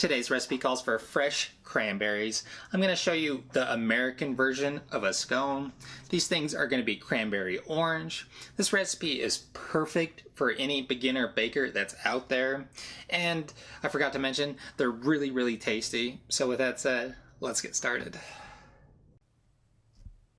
Today's recipe calls for fresh cranberries. I'm going to show you the American version of a scone. These things are going to be cranberry orange. This recipe is perfect for any beginner baker that's out there. And I forgot to mention, they're really tasty. So with that said, let's get started.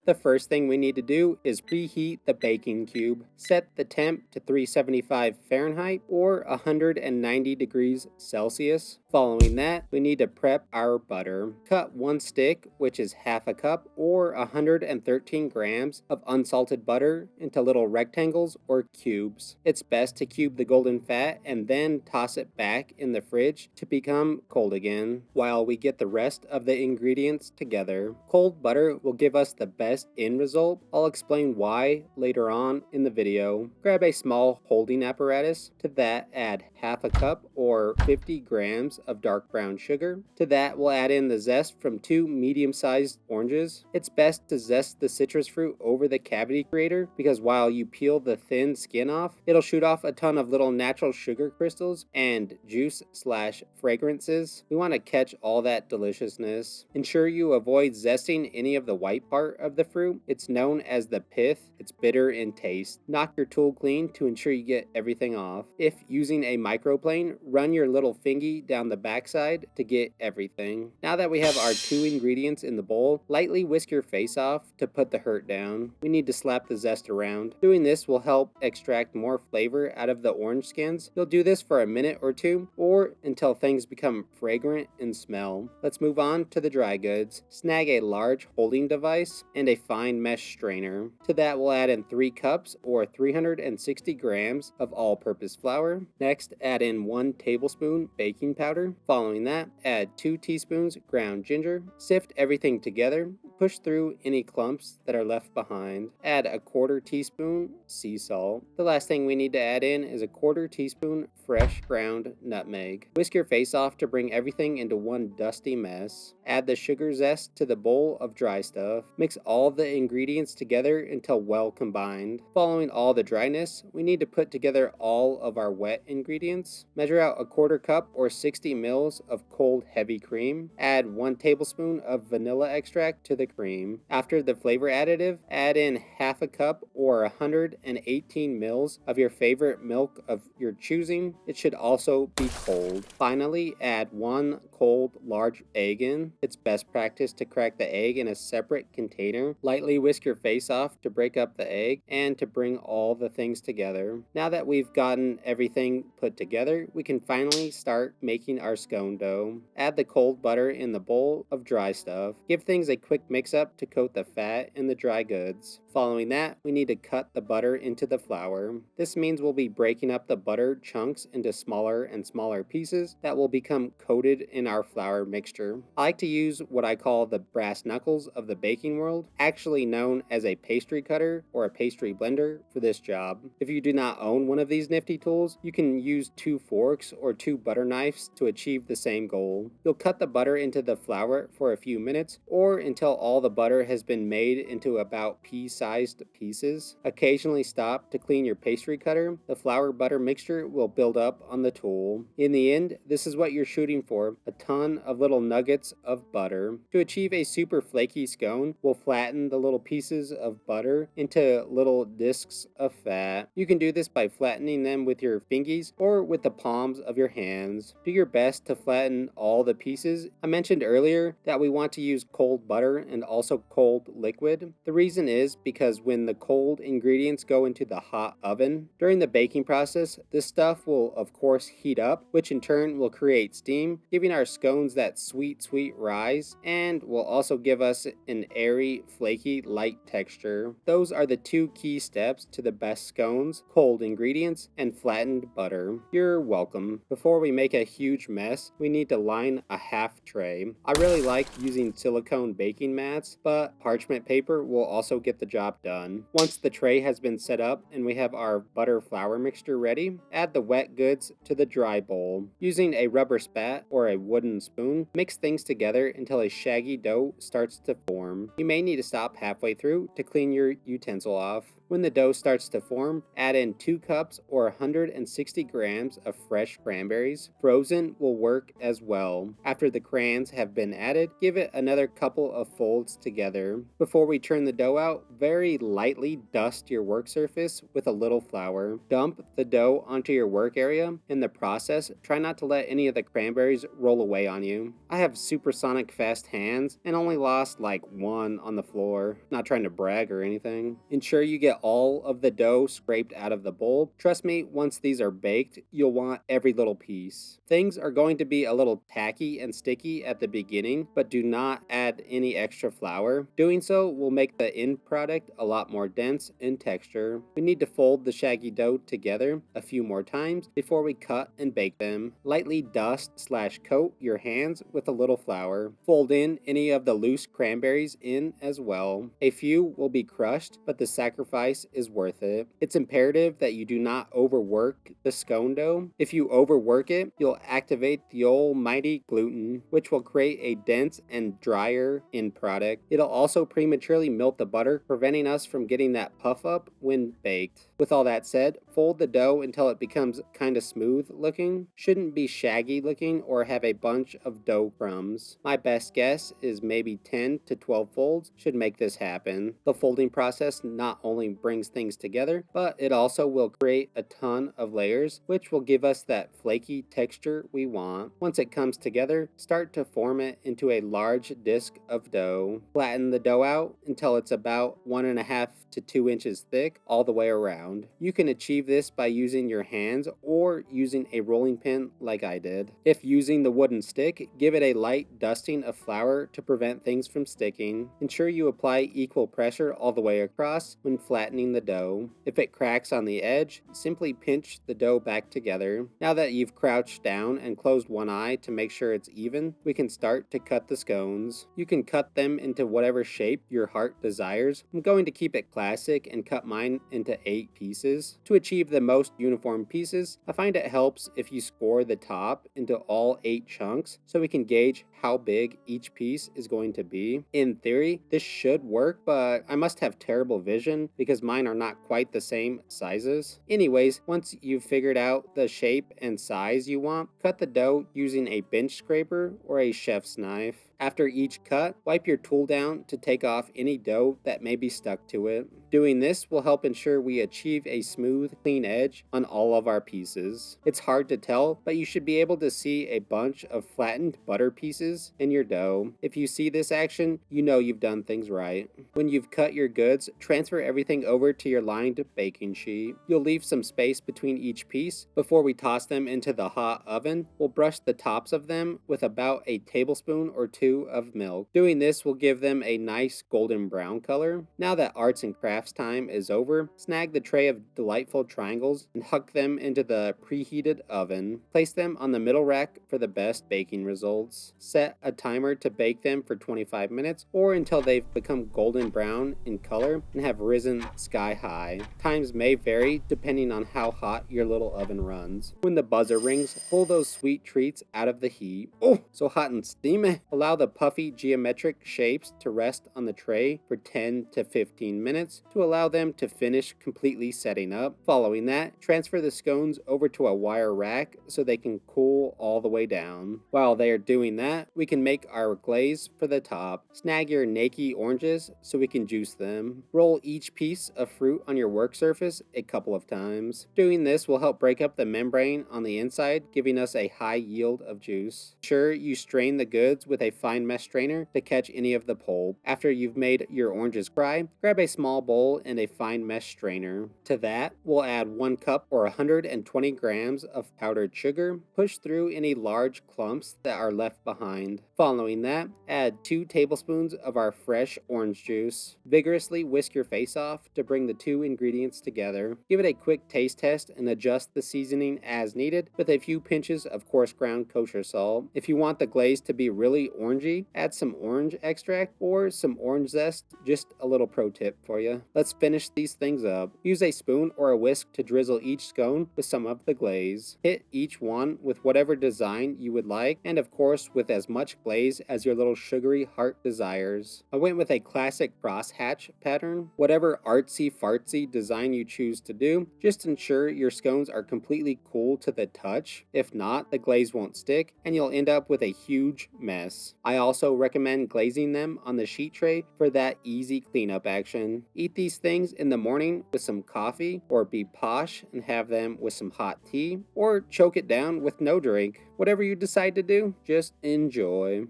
The first thing we need to do is preheat the baking cube. Set the temp to 375 Fahrenheit or 190 degrees Celsius. Following that, we need to prep our butter. Cut one stick, which is half a cup or 113 grams of unsalted butter, into little rectangles or cubes. It's best to cube the golden fat and then toss it back in the fridge to become cold again while we get the rest of the ingredients together. Cold butter will give us the best end result. I'll explain why later on in the video. Grab a small holding apparatus. To that, add half a cup or 50 grams of dark brown sugar. To that, we'll add in the zest from 2 medium-sized oranges. It's best to zest the citrus fruit over the cavity creator because while you peel the thin skin off, it'll shoot off a ton of little natural sugar crystals and juice/fragrances. We want to catch all that deliciousness. Ensure you avoid zesting any of the white part of the fruit. It's known as the pith. It's bitter in taste. Knock your tool clean to ensure you get everything off. If using a microplane, run your little fingy down the backside to get everything. Now that we have our 2 ingredients in the bowl, lightly whisk your face off to put the hurt down. We need to slap the zest around. Doing this will help extract more flavor out of the orange skins. You'll do this for a minute or 2 or until things become fragrant and smell. Let's move on to the dry goods. Snag a large holding device and a fine mesh strainer. To that, we'll add in 3 cups or 360 grams of all-purpose flour. Next, add in 1 tablespoon baking powder. Following that, add 2 teaspoons ground ginger. Sift everything together. Push through any clumps that are left behind. Add a 1/4 teaspoon sea salt. The last thing we need to add in is a 1/4 teaspoon fresh ground nutmeg. Whisk your face off to bring everything into one dusty mess. Add the sugar zest to the bowl of dry stuff. Mix all the ingredients together until well combined. Following all the dryness, we need to put together all of our wet ingredients. Measure out a 1/4 cup or 60 mils of cold heavy cream. Add 1 tablespoon of vanilla extract to the cream. After the flavor additive, add in half a cup or 118 mils of your favorite milk of your choosing. It should also be cold. Finally, add 1 cold large egg in. It's best practice to crack the egg in a separate container. Lightly whisk your face off to break up the egg and to bring all the things together. Now that we've gotten everything put together, we can finally start making our scone dough. Add the cold butter in the bowl of dry stuff. Give things a quick mix up to coat the fat in the dry goods. Following that, we need to cut the butter into the flour. This means we'll be breaking up the butter chunks into smaller and smaller pieces that will become coated in our flour mixture. I like to use what I call the brass knuckles of the baking world, actually known as a pastry cutter or a pastry blender for this job. If you do not own one of these nifty tools, you can use 2 forks or 2 butter knives to achieve the same goal. You'll cut the butter into the flour for a few minutes or until all the butter has been made into about pea-sized pieces. Occasionally stop to clean your pastry cutter. The flour butter mixture will build up on the tool. In the end, this is what you're shooting for, a ton of little nuggets of butter. To achieve a super flaky scone, we'll flatten the little pieces of butter into little discs of fat. You can do this by flattening them with your fingies or with the palms of your hands. Do your best to flatten all the pieces. I mentioned earlier that we want to use cold butter and also cold liquid. The reason is because when the cold ingredients go into the hot oven, during the baking process, this stuff will of course heat up, which in turn will create steam, giving our scones that sweet rise, and will also give us an airy, flaky, light texture. Those are the 2 key steps to the best scones: cold ingredients and flattened butter. You're welcome. Before we make a huge mess, we need to line a half tray. I really like using silicone baking mats, but parchment paper will also get the job done. Once the tray has been set up and we have our butter flour mixture ready, add the wet goods to the dry bowl. Using a rubber spat or a wooden spoon, mix things together until a shaggy dough starts to form. You may need to stop halfway through to clean your utensil off. When the dough starts to form, add in 2 cups or 160 grams of fresh cranberries. Frozen will work as well. After the crayons have been added, give it another couple of folds together. Before we turn the dough out, very lightly dust your work surface with a little flour. Dump the dough onto your work area. In the process, try not to let any of the cranberries roll away on you. I have supersonic fast hands and only lost like one on the floor. Not trying to brag or anything. Ensure you get all of the dough scraped out of the bowl. Trust me, once these are baked, you'll want every little piece. Things are going to be a little tacky and sticky at the beginning, but do not add any extra flour. Doing so will make the end product a lot more dense in texture. We need to fold the shaggy dough together a few more times before we cut and bake them. Lightly dust/coat your hands with a little flour. Fold in any of the loose cranberries in as well. A few will be crushed, but the sacrifice is worth it. It's imperative that you do not overwork the scone dough. If you overwork it, you'll activate the almighty gluten, which will create a dense and drier end product. It'll also prematurely melt the butter, preventing us from getting that puff up when baked. With all that said, fold the dough until it becomes kind of smooth looking. Shouldn't be shaggy looking or have a bunch of dough crumbs. My best guess is maybe 10 to 12 folds should make this happen. The folding process not only brings things together, but it also will create a ton of layers, which will give us that flaky texture we want. Once it comes together, start to form it into a large disc of dough. Flatten the dough out until it's about 1.5 to 2 inches thick all the way around. You can achieve this by using your hands or using a rolling pin like I did. If using the wooden stick, give it a light dusting of flour to prevent things from sticking. Ensure you apply equal pressure all the way across when flattening the dough. If it cracks on the edge, simply pinch the dough back together. Now that you've crouched down and closed one eye to make sure it's even, we can start to cut the scones. You can cut them into whatever shape your heart desires. I'm going to keep it classic and cut mine into 8 pieces. To achieve the most uniform pieces, I find it helps if you score the top into all 8 chunks so we can gauge how big each piece is going to be. In theory, this should work, but I must have terrible vision because mine are not quite the same sizes. Anyways, once you've figured out the shape and size you want, cut the dough using a bench scraper or a chef's knife. After each cut, wipe your tool down to take off any dough that may be stuck to it. Doing this will help ensure we achieve a smooth, clean edge on all of our pieces. It's hard to tell, but you should be able to see a bunch of flattened butter pieces in your dough. If you see this action, you know you've done things right. When you've cut your goods, transfer everything over to your lined baking sheet. You'll leave some space between each piece. Before we toss them into the hot oven, we'll brush the tops of them with about a tablespoon or 2 of milk. Doing this will give them a nice golden brown color. Now that arts and crafts time is over, snag the tray of delightful triangles and huck them into the preheated oven. Place them on the middle rack for the best baking results. Set a timer to bake them for 25 minutes or until they've become golden brown in color and have risen sky high. Times may vary depending on how hot your little oven runs. When the buzzer rings, pull those sweet treats out of the heat. Oh, so hot and steamy. Allow the puffy geometric shapes to rest on the tray for 10 to 15 minutes to allow them to finish completely setting up. Following that, transfer the scones over to a wire rack so they can cool all the way down. While they are doing that, we can make our glaze for the top. Snag your naked oranges so we can juice them. Roll each piece of fruit on your work surface a couple of times. Doing this will help break up the membrane on the inside, giving us a high yield of juice. Ensure you strain the goods with a fine mesh strainer to catch any of the pulp. After you've made your oranges dry, grab a small bowl and a fine mesh strainer. To that, we'll add 1 cup or 120 grams of powdered sugar. Push through any large clumps that are left behind. Following that, add 2 tablespoons of our fresh orange juice. Vigorously whisk your face off to bring the 2 ingredients together. Give it a quick taste test and adjust the seasoning as needed with a few pinches of coarse ground kosher salt. If you want the glaze to be really orange orangey, add some orange extract or some orange zest. Just a little pro tip for you. Let's finish these things up. Use a spoon or a whisk to drizzle each scone with some of the glaze. Hit each one with whatever design you would like, and of course with as much glaze as your little sugary heart desires. I went with a classic crosshatch pattern. Whatever artsy fartsy design you choose to do, just ensure your scones are completely cool to the touch. If not, the glaze won't stick and you'll end up with a huge mess. I also recommend glazing them on the sheet tray for that easy cleanup action. Eat these things in the morning with some coffee, or be posh and have them with some hot tea, or choke it down with no drink. Whatever you decide to do, just enjoy.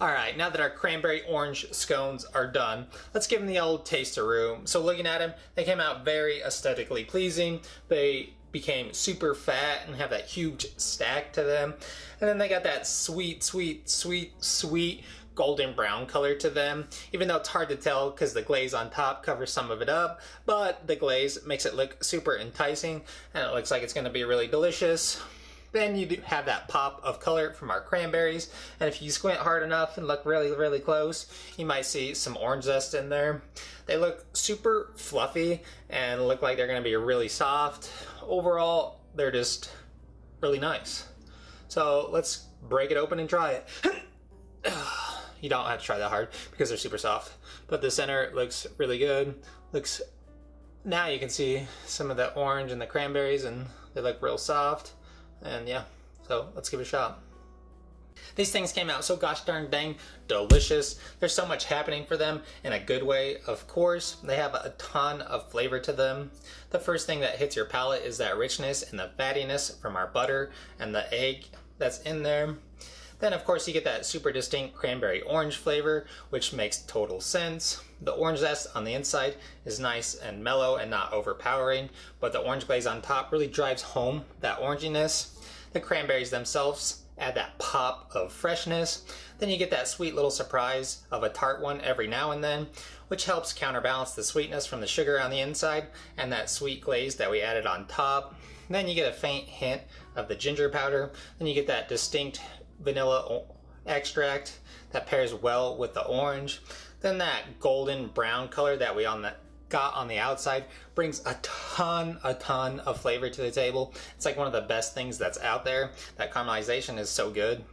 Alright, now that our cranberry orange scones are done, let's give them the old taster room. So looking at them, they came out very aesthetically pleasing. They became super fat and have that huge stack to them. And then they got that sweet, sweet, sweet, sweet golden brown color to them, even though it's hard to tell because the glaze on top covers some of it up, but the glaze makes it look super enticing and it looks like it's going to be really delicious. Then you do have that pop of color from our cranberries, and if you squint hard enough and look really, really close, you might see some orange zest in there. They look super fluffy and look like they're going to be really soft. Overall, they're just really nice. So let's break it open and try it. You don't have to try that hard because they're super soft, but the center looks really good. Now you can see some of the orange and the cranberries, and they look real soft. And yeah, so let's give it a shot. These things came out so gosh darn dang delicious. There's so much happening for them in a good way, of course. They have a ton of flavor to them. The first thing that hits your palate is that richness and the fattiness from our butter and the egg that's in there. Then of course you get that super distinct cranberry orange flavor, which makes total sense. The orange zest on the inside is nice and mellow and not overpowering, but the orange glaze on top really drives home that oranginess. The cranberries themselves add that pop of freshness. Then you get that sweet little surprise of a tart one every now and then, which helps counterbalance the sweetness from the sugar on the inside and that sweet glaze that we added on top. Then you get a faint hint of the ginger powder. Then you get that distinct vanilla extract that pairs well with the orange. Then that golden brown color that we got on the outside brings a ton of flavor to the table. It's like one of the best things that's out there. That caramelization is so good.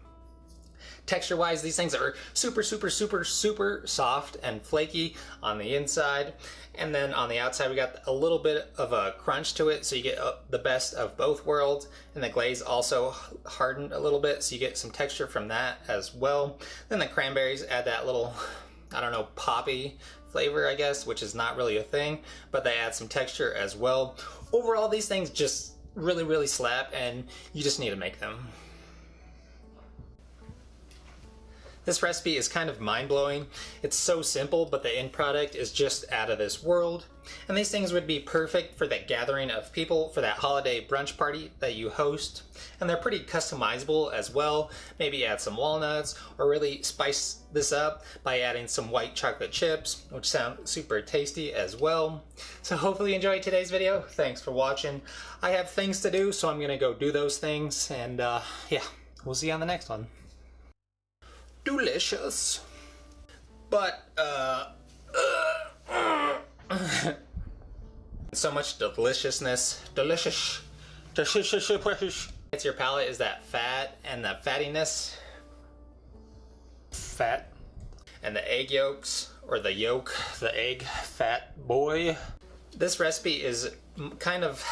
Texture wise, these things are super soft and flaky on the inside, and then on the outside we got a little bit of a crunch to it, so you get the best of both worlds. And the glaze also hardened a little bit, so you get some texture from that as well. Then the cranberries add that little, I don't know, poppy flavor, I guess, which is not really a thing, but they add some texture as well. Overall, these things just really slap, and you just need to make them. This recipe is kind of mind-blowing. It's so simple, but the end product is just out of this world. And these things would be perfect for that gathering of people for that holiday brunch party that you host. And they're pretty customizable as well. Maybe add some walnuts, or really spice this up by adding some white chocolate chips, which sound super tasty as well. So hopefully you enjoyed today's video. Thanks for watching. I have things to do, so I'm gonna go do those things. And yeah, we'll see you on the next one. Delicious, but so much deliciousness. Delicious. It's your palate is that fat and the fattiness, fat, and the egg yolks, or the yolk, the egg fat boy. This recipe is kind of